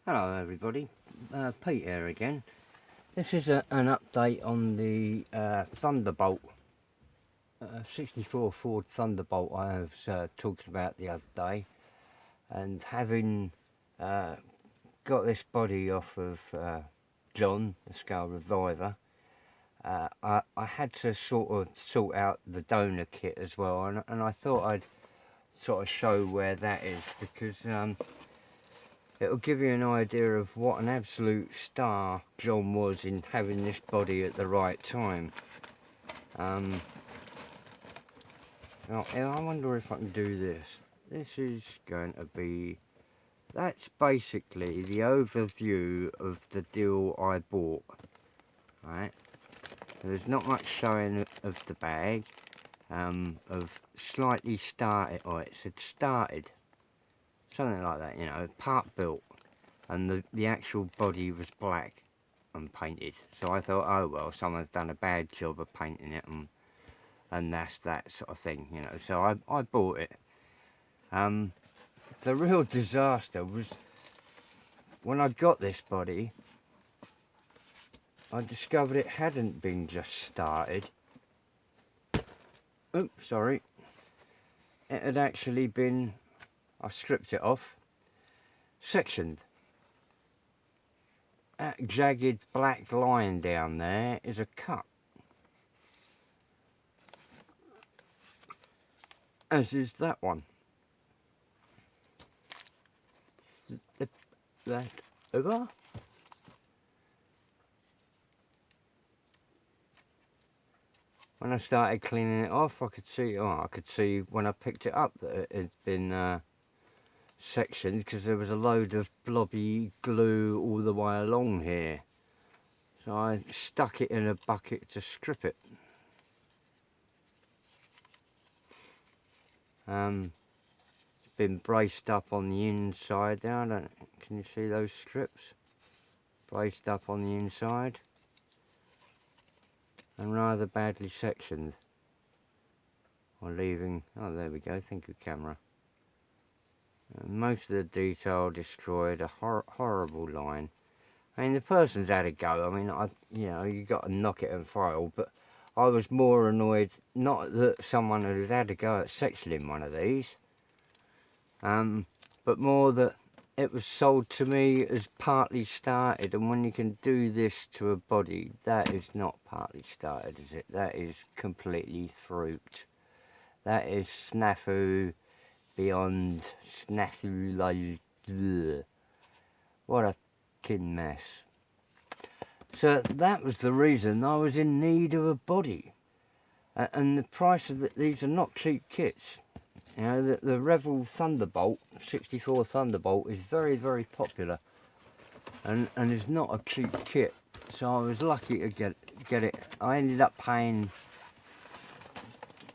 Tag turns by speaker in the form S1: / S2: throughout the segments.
S1: Hello everybody, Pete here again. This is an update on the Thunderbolt, 64 Ford Thunderbolt I was talking about the other day. And having got this body off of John, the scale reviver, I had to sort of sort out the donor kit as well, and I thought I'd sort of show where that is, because it'll give you an idea of what an absolute star John was in having this body at the right time. Now, I wonder if I can do this. This is going to be... That's basically the overview of the deal I bought. Right? There's not much showing of the bag. Of slightly started, or it said started. Something like that, you know, part built. And the actual body was black and painted. So I thought, oh well, someone's done a bad job of painting it, and that's that sort of thing, you know. So I bought it. The real disaster was when I got this body, I discovered it hadn't been just started. Oops, sorry. It had actually been, I stripped it off, sectioned. That jagged black line down there is a cut. As is that one. That over. When I started cleaning it off, I could see when I picked it up that it had been sectioned, because there was a load of blobby glue all the way along here. So I stuck it in a bucket to strip it. It's been braced up on the inside there. Can you see those strips? Braced up on the inside. And rather badly sectioned. Or leaving, oh there we go, thank you camera. Most of the detail destroyed, a horrible line. I mean, the person's had a go. I mean, you know, you got to knock it and file, but I was more annoyed, not that someone had had a go at sectioning one of these, but more that it was sold to me as partly started, and when you can do this to a body, that is not partly started, is it? That is completely fruit. That is snafu beyond snafu, like, ugh. What a fucking mess. So that was the reason I was in need of a body. And the price of these are not cheap kits. You know, the Revell Thunderbolt, 64 Thunderbolt, is very, very popular. And is not a cheap kit. So I was lucky to get it. I ended up paying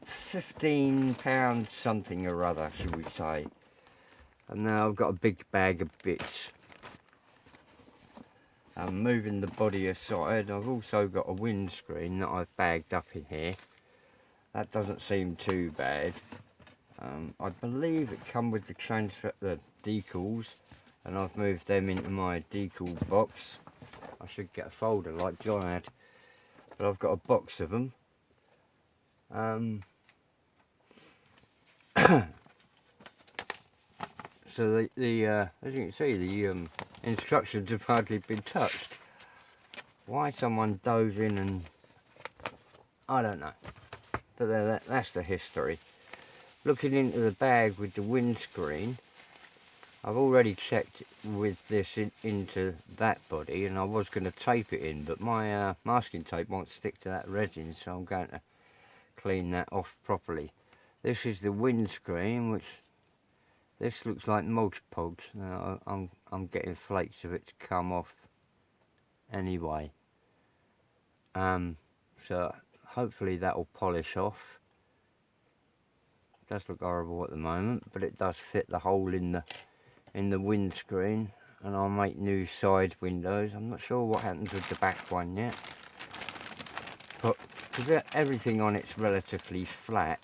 S1: £15 something or other, should we say. And now I've got a big bag of bits. I'm moving the body aside. I've also got a windscreen that I've bagged up in here. That doesn't seem too bad. I believe it come with the decals, and I've moved them into my decal box. I should get a folder like John had, but I've got a box of them. So as you can see, the instructions have hardly been touched. Why someone dove in and... I don't know. But that's the history. Looking into the bag with the windscreen, I've already checked with this into that body, and I was going to tape it in, but my masking tape won't stick to that resin, so I'm going to clean that off properly. This is the windscreen, which this looks like Mod Podge. Now I'm getting flakes of it to come off anyway. So hopefully that will polish off. It does look horrible at the moment, but it does fit the hole in the windscreen, and I'll make new side windows. I'm not sure what happens with the back one yet, but because everything on it's relatively flat,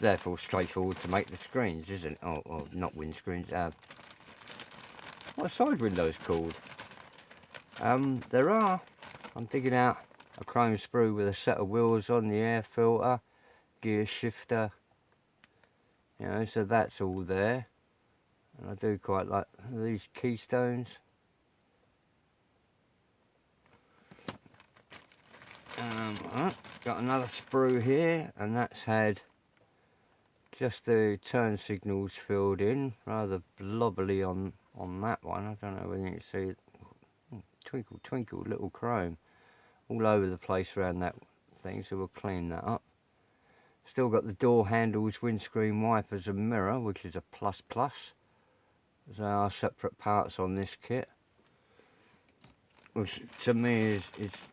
S1: therefore straightforward to make the screens, isn't it? Oh, not windscreens. What are side windows called? There are. I'm digging out a chrome sprue with a set of wheels on, the air filter, gear shifter. You know, so that's all there. And I do quite like these keystones. Got another sprue here, and that's had just the turn signals filled in, rather blobbly on that one. I don't know whether you can see it. Twinkle twinkle little chrome all over the place around that thing, so we'll clean that up. Still got the door handles, windscreen wipers and mirror, which is a plus plus. There are separate parts on this kit, which to me is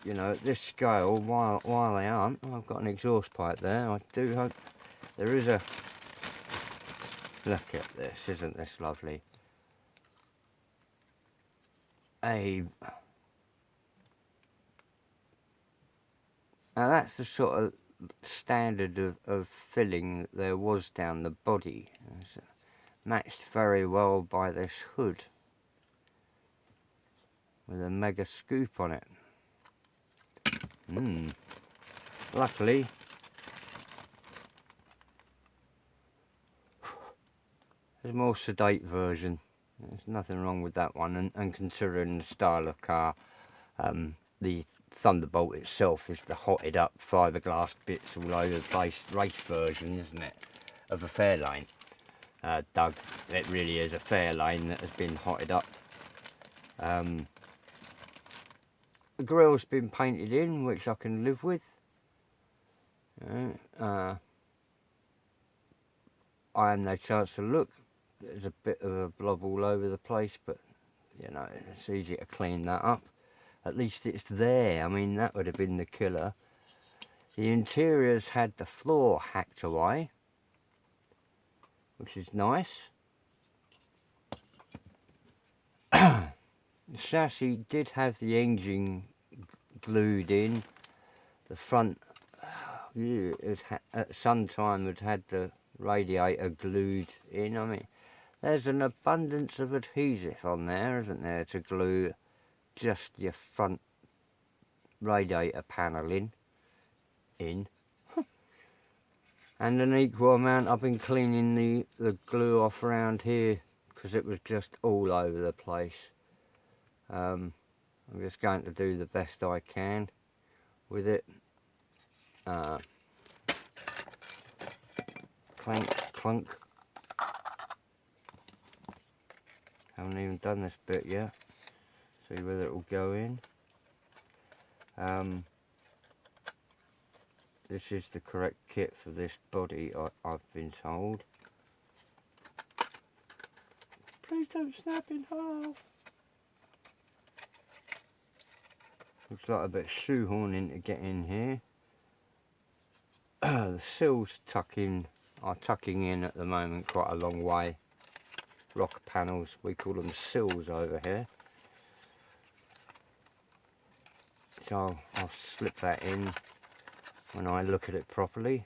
S1: you know, at this scale, while they aren't, I've got an exhaust pipe there. I do hope there is a, look at this, isn't this lovely? Now that's the sort of standard of filling that there was down the body. It's matched very well by this hood with a mega scoop on it. Luckily, there's a more sedate version. There's nothing wrong with that one, and considering the style of car, the Thunderbolt itself is the hotted up fiberglass bits all over the place race version, isn't it, of a Fairlane. Doug, it really is a Fairlane that has been hotted up. The grille's been painted in, which I can live with. I had no chance to look. There's a bit of a blob all over the place, but you know, it's easy to clean that up. At least it's there. I mean, that would have been the killer. The interior's had the floor hacked away, which is nice. The chassis did have the engine glued in. The front, yeah, at some time it had the radiator glued in. I mean, there's an abundance of adhesive on there, isn't there, to glue just your front radiator panel in. And an equal amount I've been cleaning the glue off around here, because it was just all over the place. I'm just going to do the best I can with it. Clank, clunk. Haven't even done this bit yet. See whether it will go in. This is the correct kit for this body, I've been told. Please don't snap in half. Looks like a bit of shoehorning to get in here. The sills are tucking in at the moment quite a long way. Rock panels, we call them sills over here. So I'll slip that in when I look at it properly.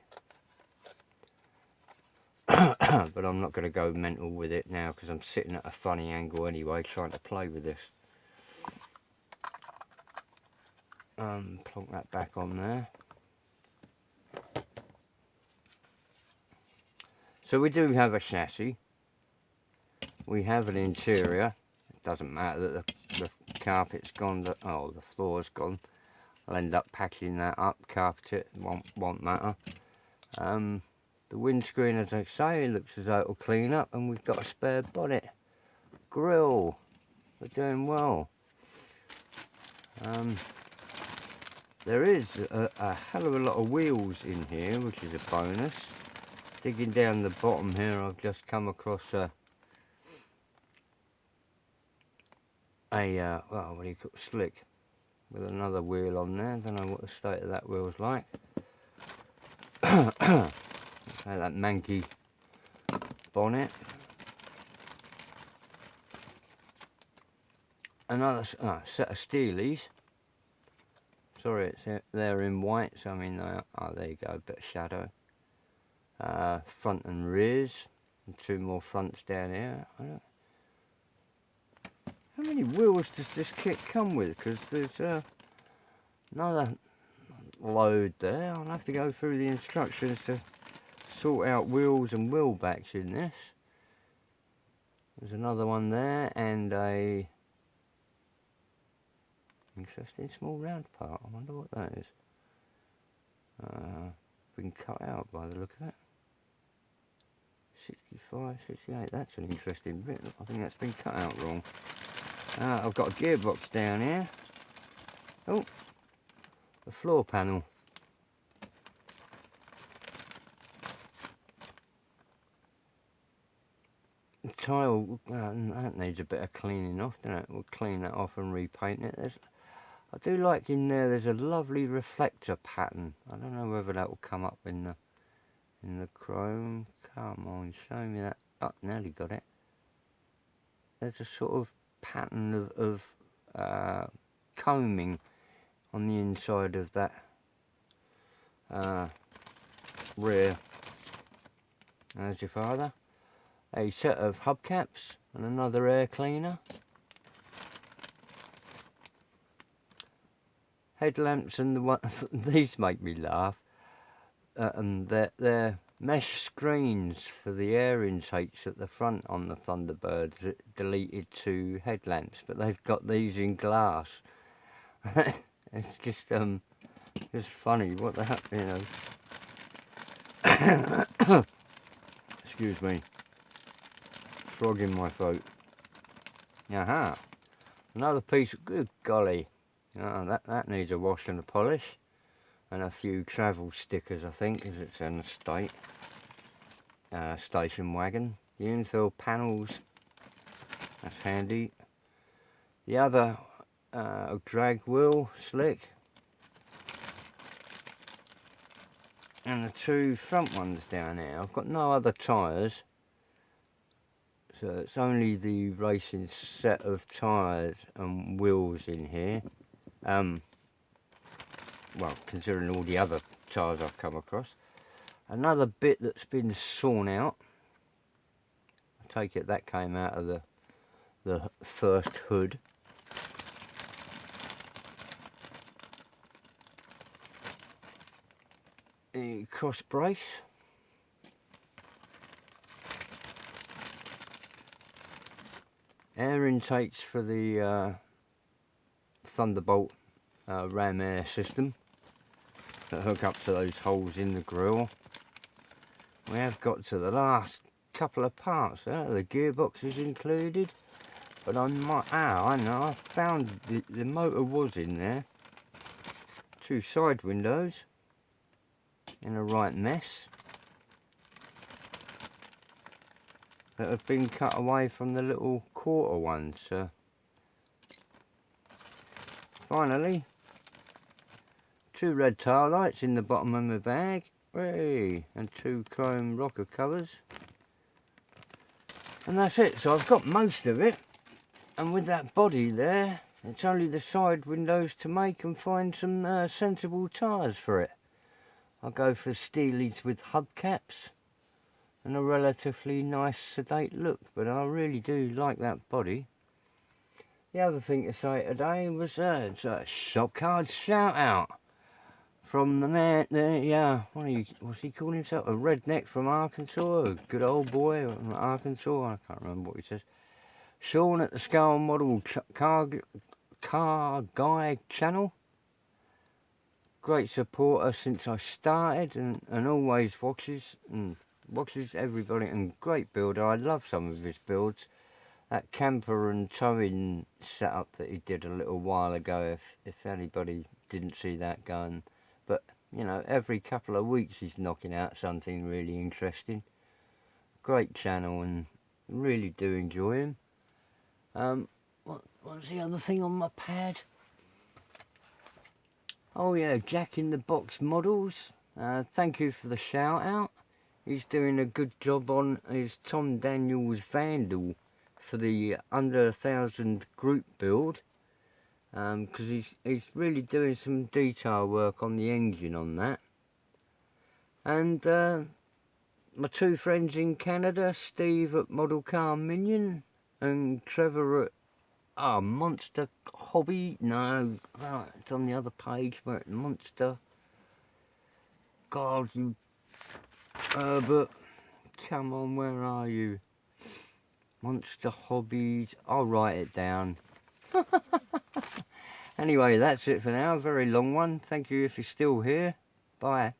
S1: But I'm not going to go mental with it now because I'm sitting at a funny angle anyway, trying to play with this. Plonk that back on there. So we do have a chassis. We have an interior. It doesn't matter that the carpet's gone, the floor's gone. I'll end up packing that up, carpet it, won't matter. The windscreen, as I say, looks as though it'll clean up, and we've got a spare bonnet. Grill, we're doing well. There is a hell of a lot of wheels in here, which is a bonus. Digging down the bottom here, I've just come across well, what do you call it, slick, with another wheel on there. I don't know what the state of that wheel's like. That manky bonnet. Another set of steelies. Sorry, they're in white, so I mean, there you go, a bit of shadow. front and rears, and 2 more fronts down here. How many wheels does this kit come with? Because there's another load there. I'll have to go through the instructions to sort out wheels and wheel backs in this. There's another one there, and a interesting small round part. I wonder what that is. Been cut out by the look of it. 65, 68, that's an interesting bit. I think that's been cut out wrong. I've got a gearbox down here. Oh, the floor panel. The tile, that needs a bit of cleaning off, doesn't it? We'll clean that off and repaint it. I do like in there's a lovely reflector pattern. I don't know whether that will come up in the chrome. Come on, show me that. Oh, nearly got it. There's a sort of pattern of combing on the inside of that rear. There's your father. A set of hubcaps and another air cleaner. Headlamps and the one these make me laugh. And they're mesh screens for the air intakes at the front on the Thunderbirds that deleted 2 headlamps, but they've got these in glass. It's just funny what the heck, you know. Excuse me. Frog in my throat. Aha. Another piece of good golly. That needs a wash and a polish. And a few travel stickers, I think, because it's an estate. Station wagon. The infill panels. That's handy. The other drag wheel slick. And the 2 front ones down here. I've got no other tyres. So it's only the racing set of tyres and wheels in here. Well, considering all the other tyres I've come across. Another bit that's been sawn out. I take it that came out of the first hood. A cross brace. Air intakes for the Thunderbolt ram air system that hook up to those holes in the grille. We have got to the last couple of parts there. The gearbox is included, but I know, I found the motor was in there. 2 side windows in a right mess that have been cut away from the little quarter ones. Finally, 2 red tail lights in the bottom of my bag. Hey, and 2 chrome rocker covers. And that's it. So I've got most of it. And with that body there, it's only the side windows to make and find some sensible tyres for it. I'll go for Steelies with hubcaps and a relatively nice sedate look, but I really do like that body. The other thing to say today was it's a shop card shout out from the man there. What's he calling himself? A redneck from Arkansas, a good old boy from Arkansas. I can't remember what he says. Shawn at the Scale Model Car Guy channel. Great supporter since I started, and always watches everybody, and great builder. I love some of his builds. That camper and towing setup that he did a little while ago, if anybody didn't see that going. But, you know, every couple of weeks he's knocking out something really interesting. Great channel, and really do enjoy him. What's the other thing on my pad? Oh yeah, Jack in the Box Models. Thank you for the shout out. He's doing a good job on his Tom Daniels Vandal for the under 1,000 group build. Because he's really doing some detail work on the engine on that. And my two friends in Canada, Steve at Model Car Minion and Trevor at Monster Hobby. No, it's on the other page. We're at Monster. God, you Herbert, come on, where are you? Monster Hobbies. I'll write it down. Anyway, that's it for now. Very long one. Thank you if you're still here. Bye.